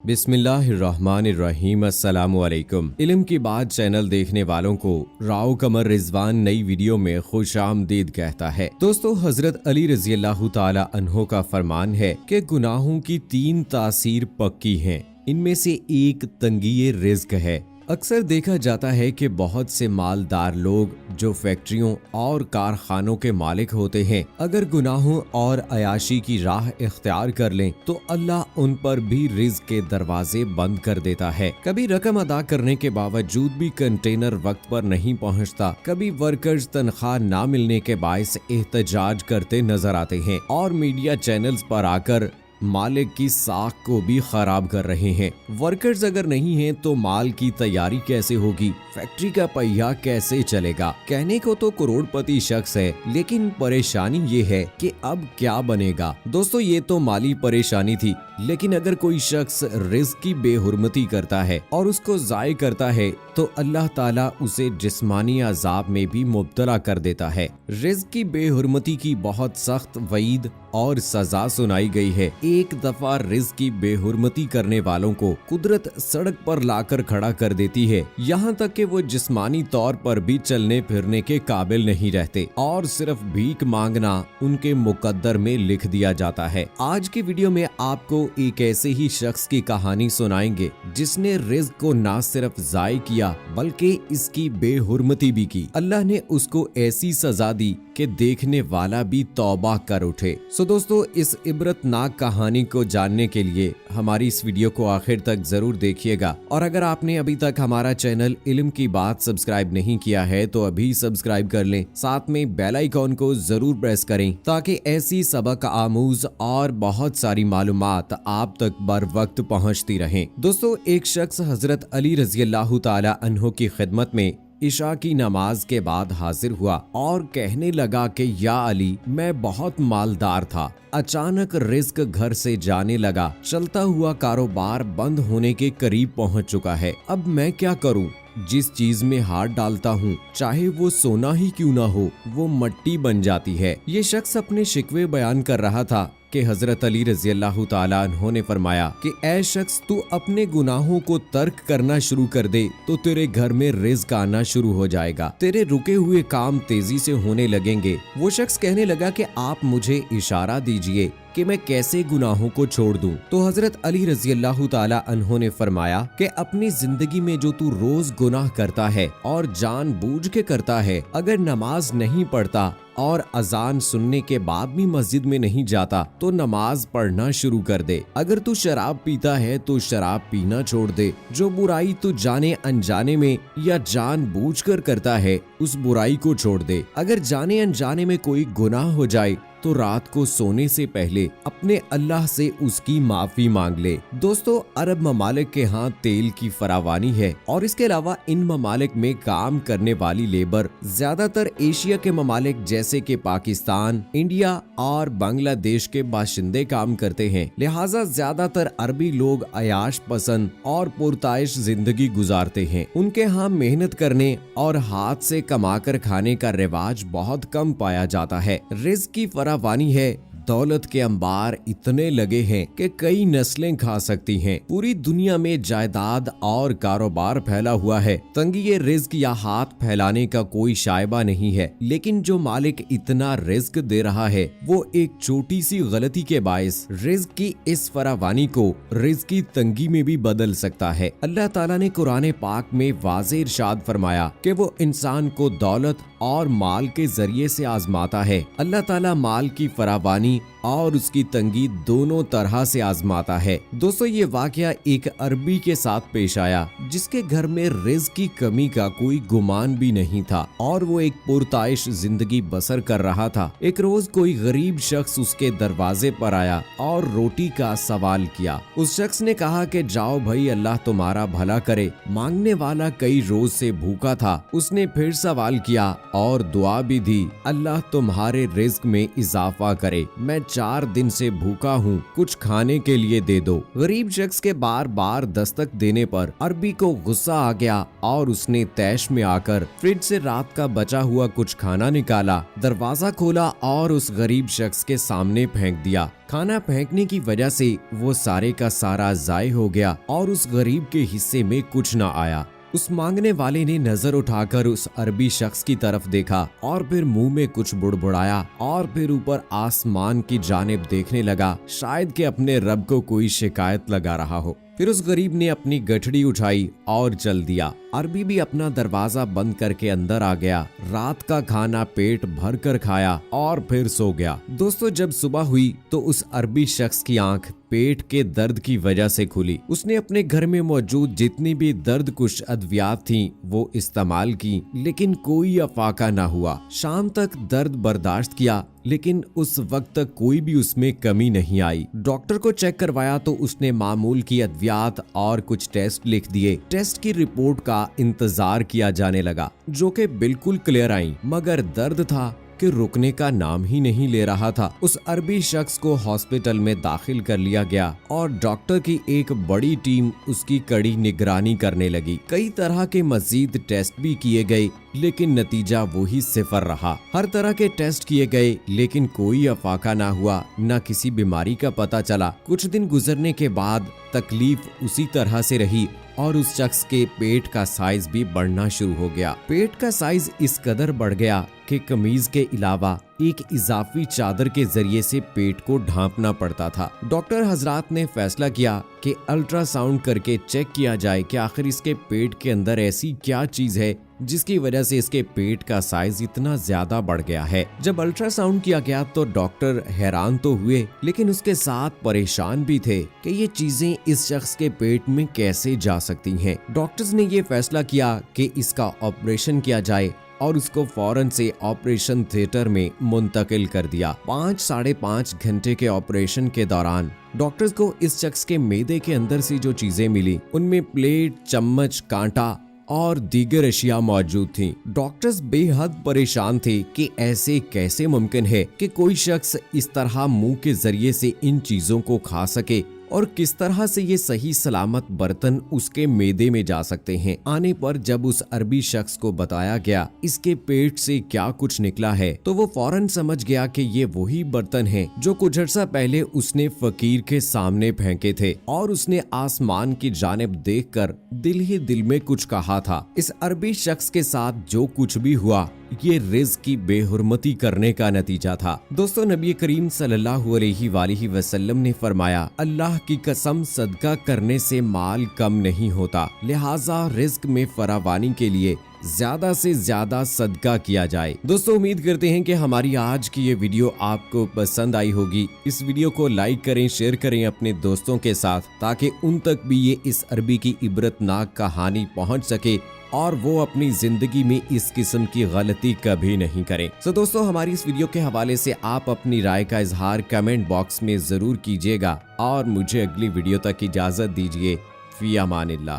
बिस्मिल्लाहिर्रहमानिर्रहीम। अस्सलामुअलैकुम। इल्म की बात चैनल देखने वालों को राव कमर रिजवान नई वीडियो में खुशामदीद कहता है। दोस्तों, हजरत अली रजी अल्लाह ताला अन्हो का फरमान है कि गुनाहों की 3 तासीर पक्की हैं। इनमें से एक तंगी रिज्क है। अक्सर देखा जाता है कि बहुत से मालदार लोग जो फैक्ट्रियों और कारखानों के मालिक होते हैं, अगर गुनाहों और अयाशी की राह इख्तियार कर लें तो अल्लाह उन पर भी रिज्क के दरवाजे बंद कर देता है। कभी रकम अदा करने के बावजूद भी कंटेनर वक्त पर नहीं पहुंचता, कभी वर्कर्स तनख्वाह ना मिलने के बायस एहतजाज करते नजर आते हैं और मीडिया चैनल्स पर आकर मालिक की साख को भी खराब कर रहे हैं। वर्कर्स अगर नहीं हैं तो माल की तैयारी कैसे होगी, फैक्ट्री का पहिया कैसे चलेगा। कहने को तो करोड़पति शख्स है, लेकिन परेशानी ये है कि अब क्या बनेगा। दोस्तों, ये तो माली परेशानी थी, लेकिन अगर कोई शख्स रिज्क की बेहुरमती करता है और उसको ज़ाय करता है तो अल्लाह ताला उसे जिस्मानी अजाब में भी मुब्तला कर देता है। रिज्क की बेहुरमती की बहुत सख्त वईद और सजा सुनाई गई है। एक दफा रिज्क की बेहुरमती करने वालों को कुदरत सड़क पर लाकर खड़ा कर देती है, यहाँ तक कि वो जिस्मानी तौर पर भी चलने फिरने के काबिल नहीं रहते और सिर्फ भीख मांगना उनके मुकद्दर में लिख दिया जाता है। आज की वीडियो में आपको एक ऐसे ही शख्स की कहानी सुनाएंगे जिसने रिज्क को न सिर्फ ज़ाय किया बल्कि इसकी बेहुरमती भी की। अल्लाह ने उसको ऐसी सजा दी कि देखने वाला भी तौबा कर उठे। सो दोस्तों, इस इबरतनाक कहानी को जानने के लिए हमारी इस वीडियो को आखिर तक जरूर देखिएगा। और अगर आपने अभी तक हमारा चैनल इल्म की बात सब्सक्राइब नहीं किया है तो अभी सब्सक्राइब कर लें, साथ में बेल आइकॉन को जरूर प्रेस करें ताकि ऐसी सबक आमूज और बहुत सारी मालूमात आप तक बर वक्त पहुँचती रहें। दोस्तों, एक शख्स हजरत अली रजी अल्लाह ताला अन्हो की खिदमत में इशा की नमाज के बाद हाजिर हुआ और कहने लगा कि या अली, मैं बहुत मालदार था, अचानक रिज्क घर से जाने लगा, चलता हुआ कारोबार बंद होने के करीब पहुंच चुका है। अब मैं क्या करूं? जिस चीज में हाथ डालता हूँ, चाहे वो सोना ही क्यों ना हो, वो मट्टी बन जाती है। ये शख्स अपने शिकवे बयान कर रहा था कि हजरत अली रजी अल्लाह ताला अन्हो ने फरमाया कि ऐ शख्स, तू अपने गुनाहों को तर्क करना शुरू कर दे तो तेरे घर में रिज्क आना शुरू हो जाएगा, तेरे रुके हुए काम तेजी से होने लगेंगे। वो शख्स कहने लगा कि आप मुझे इशारा दीजिए कि मैं कैसे गुनाहों को छोड़ दूं। तो हजरत अली रजी अल्लाह ताला अन्हो ने फरमाया कि अपनी जिंदगी में जो तू रोज गुनाह करता है और जानबूझ के करता है, अगर नमाज नहीं पढ़ता और अजान सुनने के बाद भी मस्जिद में नहीं जाता तो नमाज पढ़ना शुरू कर दे। अगर तू शराब पीता है तो शराब पीना छोड़ दे। जो बुराई तू जाने अनजाने में या जानबूझकर करता है, उस बुराई को छोड़ दे। अगर जाने अनजाने में कोई गुनाह हो जाए तो रात को सोने से पहले अपने अल्लाह से उसकी माफी मांग ले। दोस्तों, अरब ममालिक के यहाँ तेल की फरावानी है और इसके अलावा इन ममालिक में काम करने वाली लेबर ज्यादातर एशिया के ममालिक जैसे कि पाकिस्तान, इंडिया और बांग्लादेश के बाशिंदे काम करते हैं। लिहाजा ज्यादातर अरबी लोग अयाश पसंद और पुरताइश जिंदगी गुजारते हैं। उनके यहाँ मेहनत करने और हाथ से कमाकर खाने का रिवाज बहुत कम पाया जाता है। रिज्क की फरावानी है, दौलत के अंबार इतने लगे हैं कि कई नस्लें खा सकती हैं। पूरी दुनिया में जायदाद और कारोबार फैला हुआ है। तंगी रिज्क या हाथ फैलाने का कोई शायबा नहीं है, लेकिन जो मालिक इतना रिज्क दे रहा है वो एक छोटी सी गलती के बायस रिज्क की इस फरावानी को रिज्क की तंगी में भी बदल सकता है। अल्लाह ताला ने कुरान पाक में वाज़ेह इरशाद फरमाया कि वो इंसान को दौलत और माल के जरिए से आजमाता है। अल्लाह ताला माल की फरावानी और उसकी तंगी दोनों तरह से आजमाता है। दोस्तों, ये वाकया एक अरबी के साथ पेश आया जिसके घर में रिज्क की कमी का कोई गुमान भी नहीं था और वो एक पुरताइश जिंदगी बसर कर रहा था। एक रोज कोई गरीब शख्स उसके दरवाजे पर आया और रोटी का सवाल किया। उस शख्स ने कहा कि जाओ भाई, अल्लाह तुम्हारा भला करे। मांगने वाला कई रोज से भूखा था। उसने फिर सवाल किया और दुआ भी दी, अल्लाह तुम्हारे रिज्क में इजाफा करे। मैं 4 दिन से भूखा हूँ, कुछ खाने के लिए दे दो। गरीब शख्स के बार बार दस्तक देने पर अरबी को गुस्सा आ गया और उसने तैश में आकर फ्रिज से रात का बचा हुआ कुछ खाना निकाला, दरवाजा खोला और उस गरीब शख्स के सामने फेंक दिया। खाना फेंकने की वजह से वो सारे का सारा ज़ाय हो गया और उस गरीब के हिस्से में कुछ न आया। उस मांगने वाले ने नजर उठाकर उस अरबी शख्स की तरफ देखा और फिर मुंह में कुछ बुड़बुड़ाया और फिर ऊपर आसमान की जानिब देखने लगा, शायद कि अपने रब को कोई शिकायत लगा रहा हो। फिर उस गरीब ने अपनी गठड़ी उठाई और चल दिया। अरबी भी अपना दरवाजा बंद करके अंदर आ गया, रात का खाना पेट भर कर खाया और फिर सो गया। दोस्तों, जब सुबह हुई तो उस अरबी शख्स की आंख पेट के दर्द की वजह से खुली। उसने अपने घर में मौजूद जितनी भी दर्द कुश अद्वियात थी वो इस्तेमाल की, लेकिन कोई अफाका ना हुआ। शाम तक दर्द बर्दाश्त किया, लेकिन उस वक्त तक कोई भी उसमें कमी नहीं आई। डॉक्टर को चेक करवाया तो उसने मामूल की अद्वियात और कुछ टेस्ट लिख दिए। टेस्ट की रिपोर्ट का इंतजार किया जाने लगा, जो कि बिल्कुल क्लियर आई, मगर दर्द था कि रुकने का नाम ही नहीं ले रहा था। उस अरबी शख्स को हॉस्पिटल में दाखिल कर लिया गया और डॉक्टर की एक बड़ी टीम उसकी कड़ी निगरानी करने लगी। कई तरह के मजीद टेस्ट भी किए गए, लेकिन नतीजा वही 0 रहा। हर तरह के टेस्ट किए गए, लेकिन कोई अफाका ना हुआ, न किसी बीमारी का पता चला। कुछ दिन गुजरने के बाद तकलीफ उसी तरह से रही और उस शख्स के पेट का साइज भी बढ़ना शुरू हो गया। पेट का साइज इस कदर बढ़ गया कि कमीज के अलावा एक इजाफी चादर के जरिए से पेट को ढांपना पड़ता था। डॉक्टर हजरात ने फैसला किया कि अल्ट्रासाउंड करके चेक किया जाए कि आखिर इसके पेट के अंदर ऐसी क्या चीज है जिसकी वजह से इसके पेट का साइज इतना ज्यादा बढ़ गया है। जब अल्ट्रासाउंड किया गया तो डॉक्टर हैरान तो हुए, लेकिन उसके साथ परेशान भी थे कि ये चीजें इस शख्स के पेट में कैसे जा सकती हैं। डॉक्टर्स ने ये फैसला किया कि इसका ऑपरेशन किया जाए और उसको फौरन से ऑपरेशन थिएटर में मुंतकिल कर दिया। 5 - 5.5 घंटे के ऑपरेशन के दौरान डॉक्टर्स को इस शख्स के मैदे के अंदर से जो चीजें मिली उनमें प्लेट, चम्मच, कांटा और दीगर अशिया मौजूद थीं। डॉक्टर्स बेहद परेशान थे कि ऐसे कैसे मुमकिन है कि कोई शख्स इस तरह मुंह के जरिए से इन चीजों को खा सके और किस तरह से ये सही सलामत बर्तन उसके मैदे में जा सकते हैं। आने पर जब उस अरबी शख्स को बताया गया इसके पेट से क्या कुछ निकला है, तो वो फौरन समझ गया कि ये वही बर्तन हैं जो कुछ अर्सा पहले उसने फकीर के सामने फेंके थे और उसने आसमान की जानिब देखकर दिल ही दिल में कुछ कहा था। इस अरबी शख्स के साथ जो कुछ भी हुआ ये रिज़्क की बेहुरमती करने का नतीजा था। दोस्तों, नबी करीम सल्लल्लाहु अलैहि वसल्लम ने फरमाया, अल्लाह की कसम सदका करने से माल कम नहीं होता, लिहाजा रिज़्क में फरावानी के लिए ज्यादा से ज्यादा सदका किया जाए। दोस्तों, उम्मीद करते हैं कि हमारी आज की ये वीडियो आपको पसंद आई होगी। इस वीडियो को लाइक करें, शेयर करें अपने दोस्तों के साथ, ताकि उन तक भी ये इस अरबी की इबरतनाक कहानी पहुंच सके और वो अपनी जिंदगी में इस किस्म की गलती कभी नहीं करें। तो दोस्तों, हमारी इस वीडियो के हवाले से आप अपनी राय का इजहार कमेंट बॉक्स में जरूर कीजिएगा और मुझे अगली वीडियो तक इजाजत दीजिए। फी अमानिल्लाह।